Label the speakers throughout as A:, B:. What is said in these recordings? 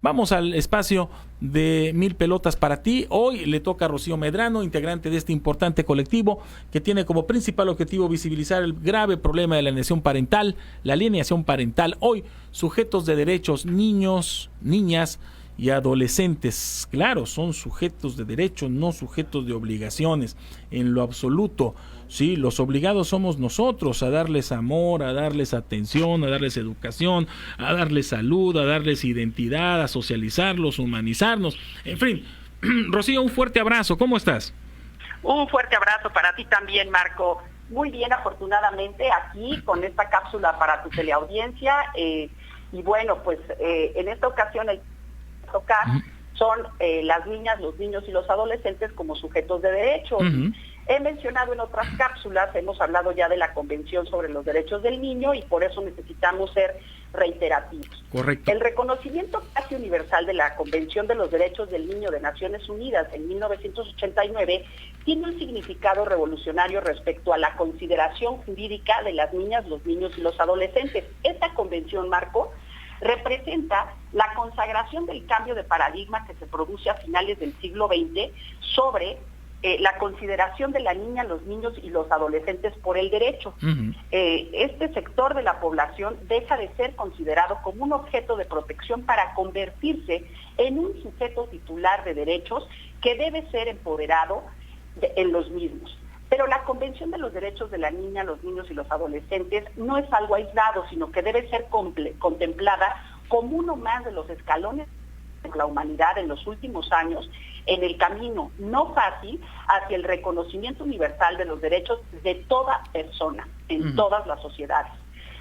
A: Vamos al espacio de Mil Pelotas para ti. Hoy le toca a Rocío Medrano, integrante de este importante colectivo que tiene como principal objetivo visibilizar el grave problema de la alienación parental. Hoy, sujetos de derechos, niños, niñas y adolescentes. Claro, son sujetos de derechos, no sujetos de obligaciones, en lo absoluto. Sí, los obligados somos nosotros a darles amor, a darles atención, a darles educación, a darles salud, a darles identidad, a socializarlos, humanizarnos. En fin, Rocío, un fuerte abrazo. ¿Cómo estás?
B: Un fuerte abrazo para ti también, Marco. Muy bien, afortunadamente, aquí con esta cápsula para tu teleaudiencia. Y bueno, pues en esta ocasión el tocar son las niñas, los niños y los adolescentes como sujetos de derechos. He mencionado en otras cápsulas, hemos hablado ya de la Convención sobre los Derechos del Niño y por eso necesitamos ser reiterativos.
A: Correcto.
B: El reconocimiento casi universal de la Convención de los Derechos del Niño de Naciones Unidas en 1989 tiene un significado revolucionario respecto a la consideración jurídica de las niñas, los niños y los adolescentes. Esta convención, Marco, representa la consagración del cambio de paradigma que se produce a finales del siglo XX sobre la consideración de la niña, los niños y los adolescentes por el derecho. Este sector de la población deja de ser considerado como un objeto de protección para convertirse en un sujeto titular de derechos que debe ser empoderado en los mismos. Pero la Convención de los Derechos de la Niña, los Niños y los Adolescentes no es algo aislado, sino que debe ser contemplada como uno más de los escalones de la humanidad en los últimos años en el camino no fácil hacia el reconocimiento universal de los derechos de toda persona en todas las sociedades.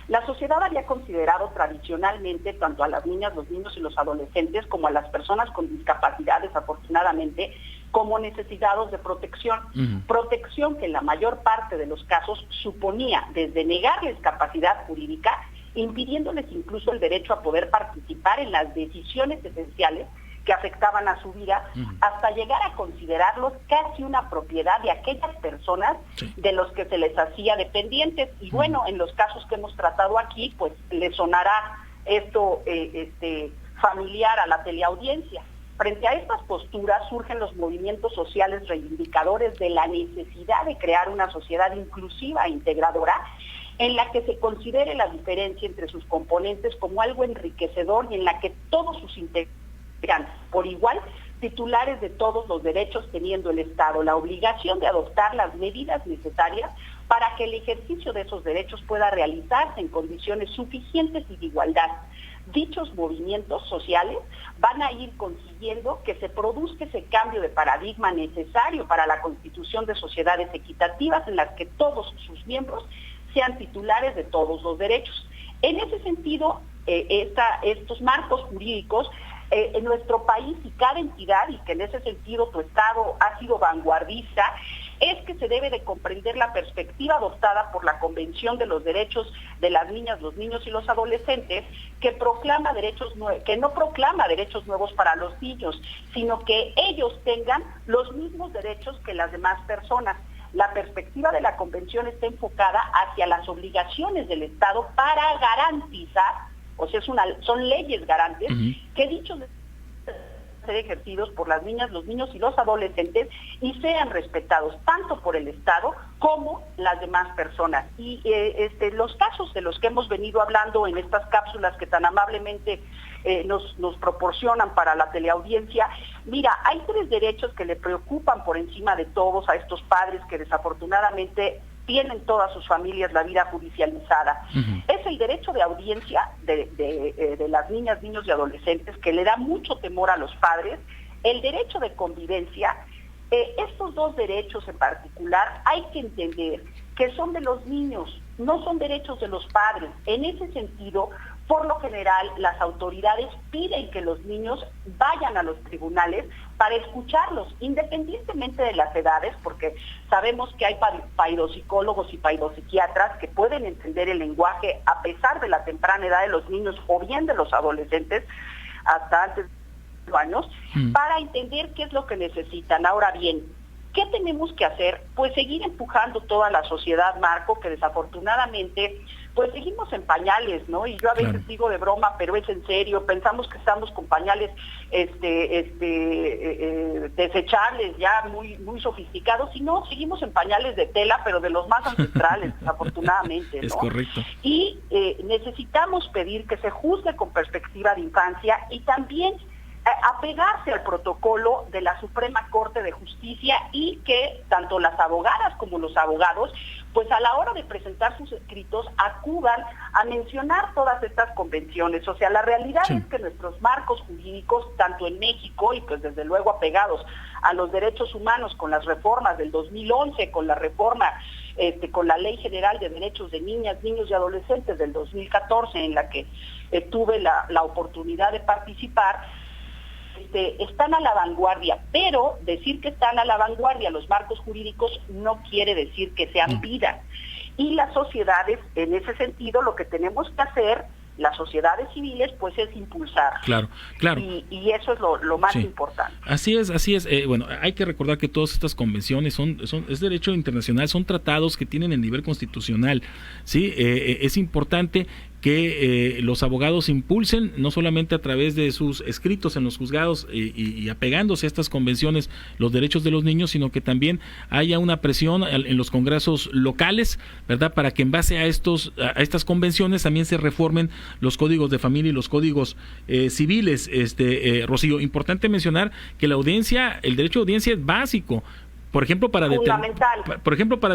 B: La sociedad había considerado tradicionalmente tanto a las niñas, los niños y los adolescentes como a las personas con discapacidades, afortunadamente, como necesitados de protección. Protección que en la mayor parte de los casos suponía desde negarles capacidad jurídica, impidiéndoles incluso el derecho a poder participar en las decisiones esenciales que afectaban a su vida, hasta llegar a considerarlos casi una propiedad de aquellas personas de los que se les hacía dependientes. Y bueno, en los casos que hemos tratado aquí, pues les sonará esto familiar a la teleaudiencia. Frente a estas posturas surgen los movimientos sociales reivindicadores de la necesidad de crear una sociedad inclusiva e integradora en la que se considere la diferencia entre sus componentes como algo enriquecedor y en la que todos sus integrantes sean por igual titulares de todos los derechos, teniendo el Estado la obligación de adoptar las medidas necesarias para que el ejercicio de esos derechos pueda realizarse en condiciones suficientes y de igualdad. Dichos movimientos sociales van a ir consiguiendo que se produzca ese cambio de paradigma necesario para la constitución de sociedades equitativas en las que todos sus miembros sean titulares de todos los derechos. En ese sentido, estos marcos jurídicos en nuestro país y cada entidad, y que en ese sentido tu Estado ha sido vanguardista, es que se debe de comprender la perspectiva adoptada por la Convención de los Derechos de las Niñas, los Niños y los Adolescentes, que no proclama derechos nuevos para los niños, sino que ellos tengan los mismos derechos que las demás personas. La perspectiva de la Convención está enfocada hacia las obligaciones del Estado para garantizar, o sea, son leyes garantes, que dichos ser ejercidos por las niñas, los niños y los adolescentes y sean respetados tanto por el Estado como las demás personas. Y los casos de los que hemos venido hablando en estas cápsulas que tan amablemente nos proporcionan para la teleaudiencia, mira, hay 3 derechos que le preocupan por encima de todos a estos padres que desafortunadamente tienen todas sus familias la vida judicializada. Es el derecho de audiencia de las niñas, niños y adolescentes, que le da mucho temor a los padres, el derecho de convivencia. Estos 2 derechos en particular hay que entender que son de los niños, no son derechos de los padres. En ese sentido, por lo general, las autoridades piden que los niños vayan a los tribunales para escucharlos, independientemente de las edades, porque sabemos que hay pseudopsicólogos y pseudopsiquiatras que pueden entender el lenguaje a pesar de la temprana edad de los niños o bien de los adolescentes, hasta antes de los años, para entender qué es lo que necesitan. Ahora bien, ¿qué tenemos que hacer? Pues seguir empujando toda la sociedad, Marco, que desafortunadamente pues seguimos en pañales, ¿no? Y yo a veces digo de broma, pero es en serio, pensamos que estamos con pañales desechables, ya muy sofisticados, y no, seguimos en pañales de tela, pero de los más ancestrales, desafortunadamente, ¿no?
A: Es correcto.
B: Y necesitamos pedir que se juzgue con perspectiva de infancia y también apegarse al protocolo de la Suprema Corte de Justicia, y que tanto las abogadas como los abogados, pues a la hora de presentar sus escritos, acudan a mencionar todas estas convenciones. O sea, la realidad es que nuestros marcos jurídicos, tanto en México, y pues desde luego apegados a los derechos humanos con las reformas del 2011, con la reforma con la Ley General de Derechos de Niñas, Niños y Adolescentes del 2014, en la que tuve la oportunidad de participar, están a la vanguardia, pero decir que están a la vanguardia los marcos jurídicos no quiere decir que sean vida. Y las sociedades, en ese sentido, lo que tenemos que hacer, las sociedades civiles, pues es impulsar.
A: Claro.
B: Y eso es lo más importante.
A: Así es. Bueno, hay que recordar que todas estas convenciones es derecho internacional, son tratados que tienen el nivel constitucional, ¿sí? Es importante que los abogados impulsen, no solamente a través de sus escritos en los juzgados y apegándose a estas convenciones, los derechos de los niños, sino que también haya una presión en los congresos locales, ¿verdad?, para que en base a estas convenciones también se reformen los códigos de familia y los códigos civiles. Rocío, importante mencionar que el derecho de audiencia es básico. Por ejemplo, para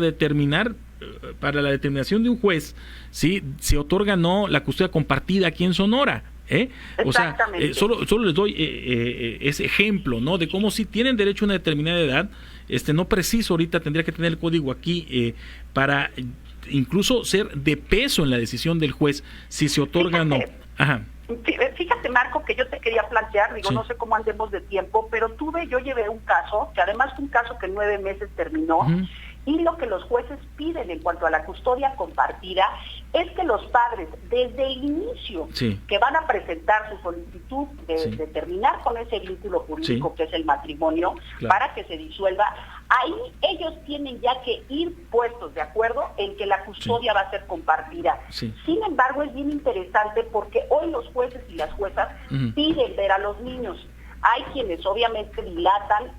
A: determinar, para la determinación de un juez, ¿sí?, se otorga la custodia compartida aquí en Sonora. O sea, solo les doy ese ejemplo, ¿no?, de cómo si tienen derecho a una determinada edad, no preciso ahorita tendría que tener el código aquí para incluso ser de peso en la decisión del juez si se otorga o no. Ajá.
B: Fíjate, Marco, que yo te quería plantear, no sé cómo andemos de tiempo, pero yo llevé un caso, que además fue un caso que en 9 meses terminó, y lo que los jueces piden en cuanto a la custodia compartida es que los padres, desde el inicio, que van a presentar su solicitud de terminar con ese vínculo jurídico que es el matrimonio, para que se disuelva, ahí ellos tienen ya que ir puestos de acuerdo en que la custodia va a ser compartida. Sin embargo, es bien interesante porque hoy los jueces y las juezas piden ver a los niños. Hay quienes obviamente dilatan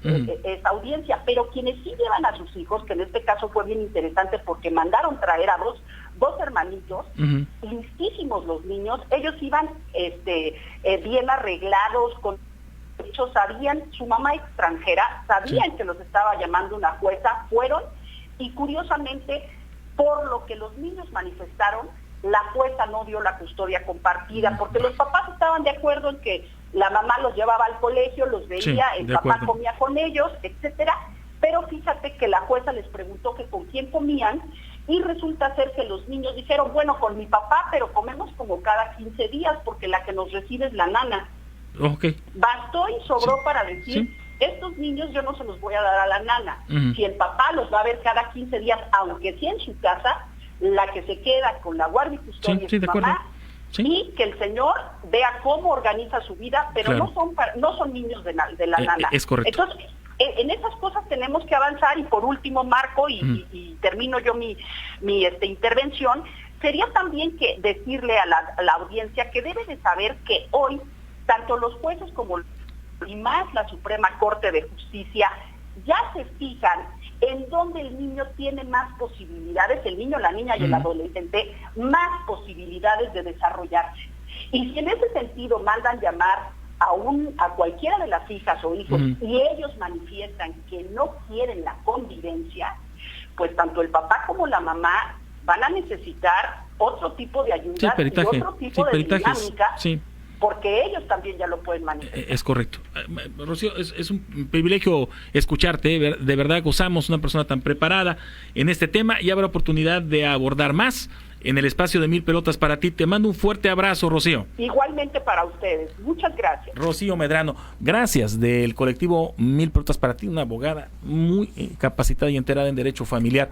B: esa audiencia, pero quienes sí llevan a sus hijos, que en este caso fue bien interesante porque mandaron traer a dos hermanitos, listísimos los niños, ellos iban bien arreglados, sabían, su mamá extranjera, sabían que los estaba llamando una jueza, fueron, y curiosamente, por lo que los niños manifestaron, la jueza no dio la custodia compartida, porque los papás estaban de acuerdo en que la mamá los llevaba al colegio, los veía, el papá comía con ellos, etcétera, pero fíjate que la jueza les preguntó que con quién comían, y resulta ser que los niños dijeron, bueno, con mi papá, pero comemos como cada 15 días, porque la que nos recibe es la nana. Bastó y sobró para decir, estos niños yo no se los voy a dar a la nana. Si el papá los va a ver cada 15 días, aunque sea en su casa, la que se queda con la guardia y custodia es su mamá, y que el señor vea cómo organiza su vida, pero no son niños de la nana.
A: Es correcto.
B: Entonces, en esas cosas tenemos que avanzar. Y por último, Marco, y termino yo mi intervención, sería también que decirle a la audiencia que debe de saber que hoy tanto los jueces como y más la Suprema Corte de Justicia ya se fijan en donde el niño tiene más posibilidades, el niño, la niña y el adolescente, más posibilidades de desarrollarse. Y si en ese sentido mandan llamar a cualquiera de las hijas o hijos y ellos manifiestan que no quieren la convivencia, pues tanto el papá como la mamá van a necesitar otro tipo de ayuda y otro tipo de dinámica. Porque ellos también ya lo pueden manifestar.
A: Es correcto. Rocío, es un privilegio escucharte. De verdad gozamos una persona tan preparada en este tema, y habrá oportunidad de abordar más en el espacio de Mil Pelotas para ti. Te mando un fuerte abrazo, Rocío.
B: Igualmente para ustedes. Muchas gracias.
A: Rocío Medrano, gracias, del colectivo Mil Pelotas para ti, una abogada muy capacitada y enterada en derecho familiar.